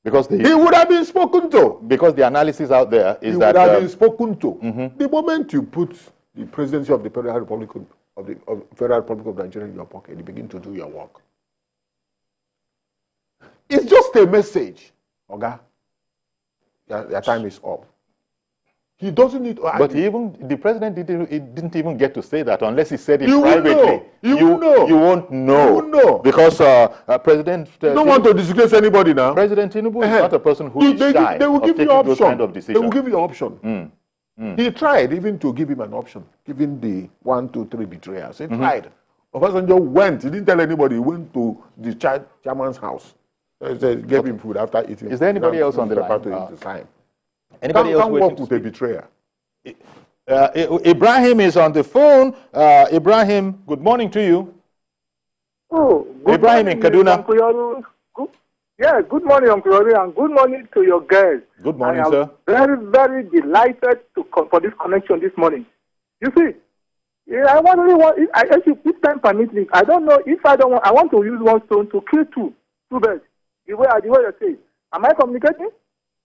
Because he would have been spoken to. Because the analysis out there is that... He would have been spoken to. The moment you put the presidency of the Federal Republic of Nigeria in your pocket, you begin to do your work. It's just a message, okay? Your time is up. He doesn't need to argue. But the president didn't even get to say that unless he said it you privately. You won't know. You know. Because President... you don't want to disgrace anybody now. President Tinubu is not a person who is shy they will give you those kind of decisions. They will give you an option. He tried even to give him an option, giving the 1, 2, 3 betrayers. He tried. Obasanjo went. He didn't tell anybody. He went to the chairman's house. Gave him food after eating. Is there anybody else on the line? Anybody else work with a betrayer? Ibrahim is on the phone. Ibrahim, good morning to you. Oh, Ibrahim in Kaduna. Good morning, Uncle Yori, and good morning to your guests. Good morning, sir. Very, very delighted for this connection this morning. You see, I if time permits me, I don't know if I want to use one stone to kill two birds. The way you say. Am I communicating?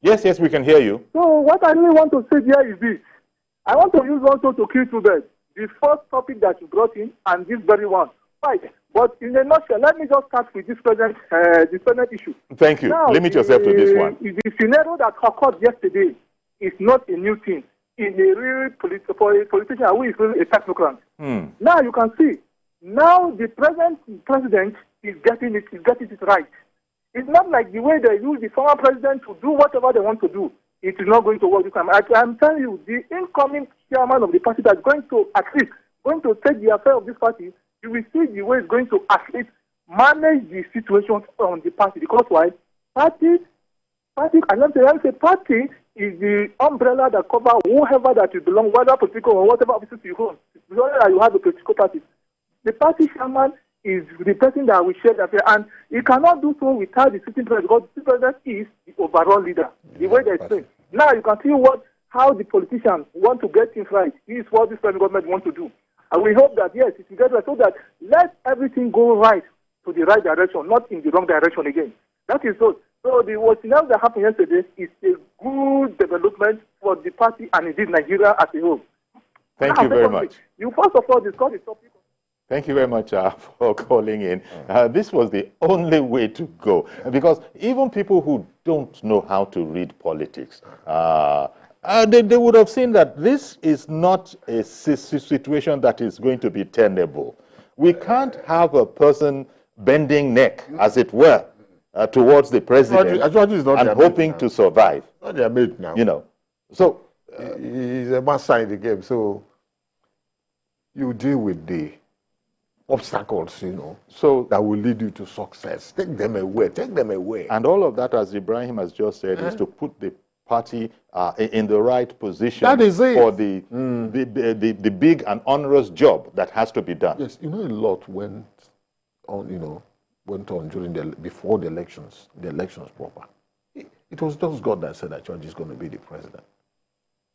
Yes, we can hear you. So what I really want to say here is this. I want to use one stone to kill two birds. The first topic that you brought in and this very one. Right. But in a nutshell, let me just start with this present issue. Thank you. Now, limit yourself to this one. The scenario that occurred yesterday is not a new thing. In a real politician who is really a technocrat. Now you can see, now the present president is getting it right. It's not like the way they use the former president to do whatever they want to do. It is not going to work this time. I'm telling you, the incoming chairman of the party that's going to take the affair of this party, you will see the way it's going to at least manage the situation on the party. Because why? Party is the umbrella that covers whoever that you belong, whether political or whatever offices you hold. Whether you have a political party. The party chairman is the person that will share the affair, and he cannot do so without the sitting president, because the president is the overall leader. The way they say. Now you can see how the politicians want to get things right. This is what this present government wants to do. And we hope that, yes, it will get right, so that let everything go right to the right direction, not in the wrong direction again. That is so. So what that happened yesterday is a good development for the party and indeed Nigeria as a whole. Thank you very much. You first of all discuss the topic. Thank you very much for calling in. This was the only way to go, because even people who don't know how to read politics, they would have seen that this is not a situation that is going to be tenable. We can't have a person bending neck, as it were, towards the president and hoping to survive. Not their mate now. You know, so he's a master in the game. So you deal with the obstacles, you know, so that will lead you to success. Take them away. Take them away. And all of that, as Ibrahim has just said, is to put the party in the right position for the big and onerous job that has to be done. Yes, you know, a lot went on during before the elections proper. It was just God that said that George is going to be the president.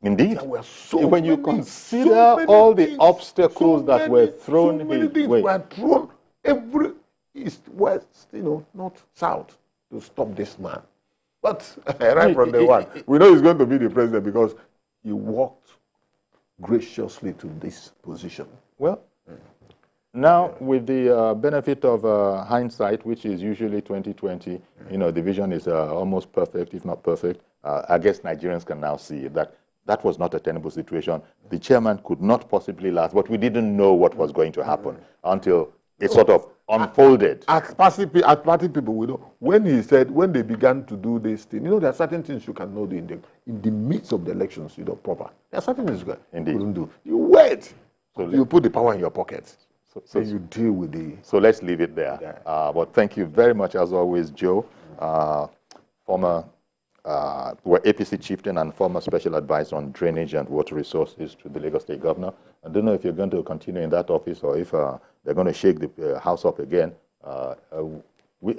Indeed. When you consider all the obstacles that were thrown his way. Were thrown east, west, north, south to stop this man. But right from day one, we know he's going to be the president because he walked graciously to this position. Well, now with the benefit of hindsight, which is usually 20/20, the vision is almost perfect, if not perfect. I guess Nigerians can now see that was not a tenable situation. The chairman could not possibly last, but we didn't know what was going to happen until it sort of unfolded. As party people, we know when they began to do this thing, there are certain things you cannot do in the midst of the elections, proper. There are certain things you couldn't do. You wait. So you put the power in your pocket. So you deal with the... So let's leave it there. Yeah. But thank you very much, as always, Joe, former APC chieftain and former special advisor on drainage and water resources to the Lagos State Governor. I don't know if you're going to continue in that office or if they're going to shake the house up again. We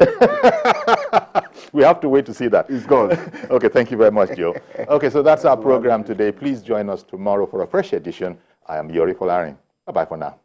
have to wait to see that. It's gone. Okay, thank you very much, Joe. Okay, so that's our program today. Please join us tomorrow for a fresh edition. I am YORI FOLARIN. Bye-bye for now.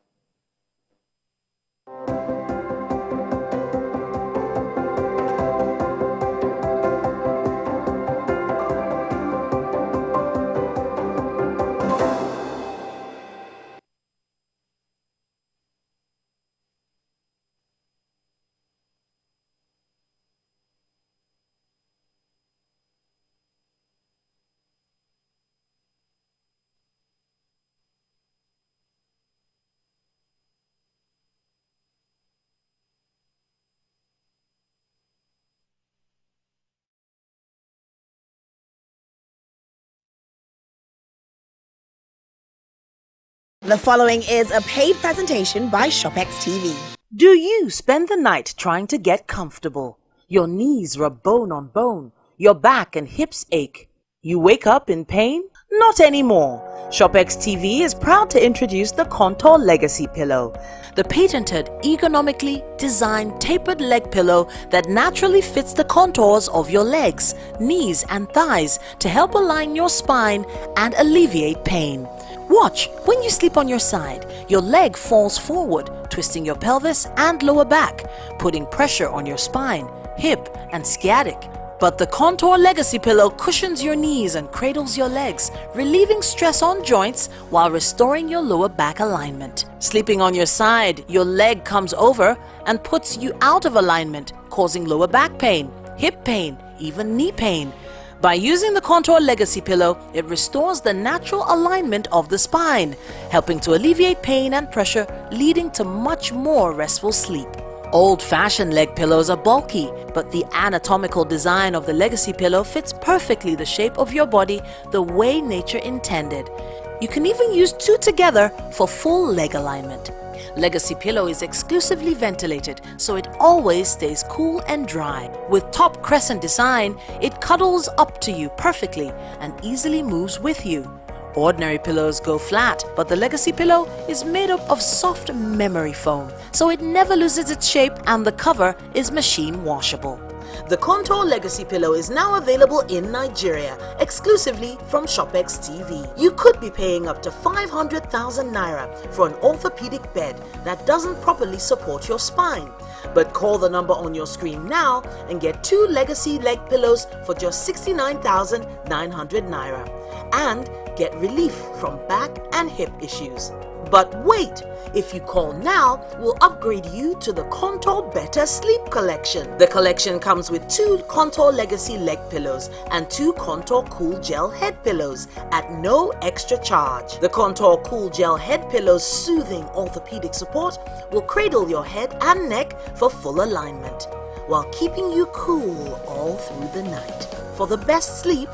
The following is a paid presentation by ShopX TV. Do you spend the night trying to get comfortable? Your knees rub bone on bone. Your back and hips ache. You wake up in pain? Not anymore. ShopX TV is proud to introduce the Contour Legacy Pillow, the patented, ergonomically designed tapered leg pillow that naturally fits the contours of your legs, knees and thighs to help align your spine and alleviate pain. Watch, when you sleep on your side, your leg falls forward, twisting your pelvis and lower back, putting pressure on your spine, hip and sciatic. But the Contour Legacy Pillow cushions your knees and cradles your legs, relieving stress on joints while restoring your lower back alignment. Sleeping on your side, your leg comes over and puts you out of alignment, causing lower back pain, hip pain, even knee pain. By using the Contour Legacy Pillow, it restores the natural alignment of the spine, helping to alleviate pain and pressure, leading to much more restful sleep. Old-fashioned leg pillows are bulky, but the anatomical design of the Legacy Pillow fits perfectly the shape of your body the way nature intended. You can even use two together for full leg alignment. Legacy Pillow is exclusively ventilated, so it always stays cool and dry. With top crescent design, it cuddles up to you perfectly and easily moves with you. Ordinary pillows go flat, but the Legacy Pillow is made up of soft memory foam, so it never loses its shape and the cover is machine washable. The Contour Legacy Pillow is now available in Nigeria, exclusively from ShopX TV. You could be paying up to 500,000 naira for an orthopedic bed that doesn't properly support your spine. But call the number on your screen now and get 2 Legacy leg pillows for just 69,900 naira and get relief from back and hip issues. But wait, if you call now, we'll upgrade you to the Contour Better Sleep Collection. The collection comes with 2 Contour Legacy leg pillows and 2 Contour Cool Gel head pillows at no extra charge. The Contour Cool Gel head pillows' soothing orthopedic support will cradle your head and neck for full alignment, while keeping you cool all through the night for the best sleep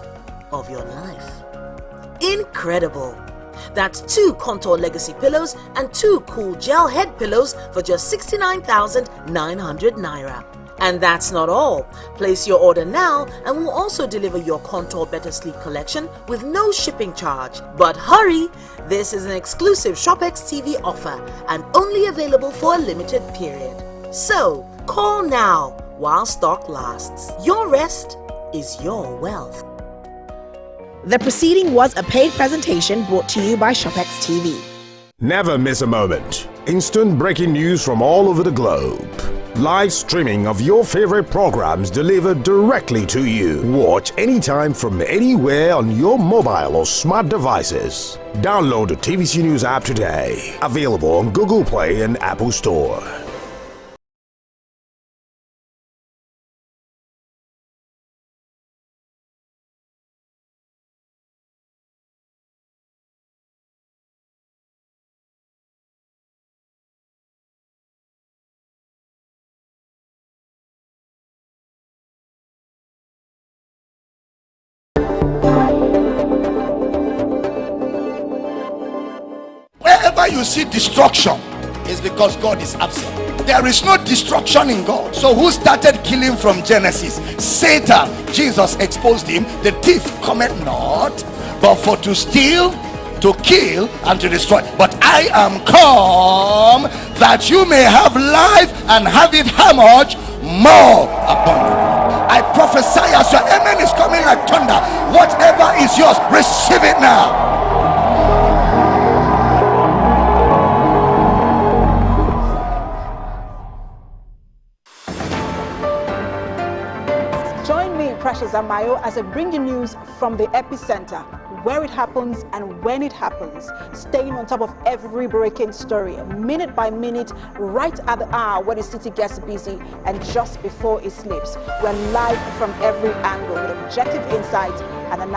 of your life. Incredible! That's 2 Contour Legacy pillows and 2 Cool Gel head pillows for just 69,900 naira. And that's not all. Place your order now and we'll also deliver your Contour Better Sleep collection with no shipping charge. But hurry! This is an exclusive ShopX TV offer and only available for a limited period. So, call now while stock lasts. Your rest is your wealth. The proceeding was a paid presentation brought to you by ShopX TV. Never miss a moment. Instant breaking news from all over the globe. Live streaming of your favorite programs delivered directly to you. Watch anytime from anywhere on your mobile or smart devices. Download the TVC News app today. Available on Google Play and Apple Store. Wherever you see destruction, it's because God is absent. There is no destruction in God. So who started killing from Genesis? Satan. Jesus exposed him. The thief cometh not, but for to steal, to kill, and to destroy. But I am come that you may have life and have it how much? More abundant. I prophesy as your amen is coming like thunder. Whatever is yours, receive it now. Precious Amayo as I bring you news from the epicenter, where it happens and when it happens, staying on top of every breaking story, minute by minute, right at the hour when the city gets busy and just before it sleeps. We're live from every angle with objective insight and analysis.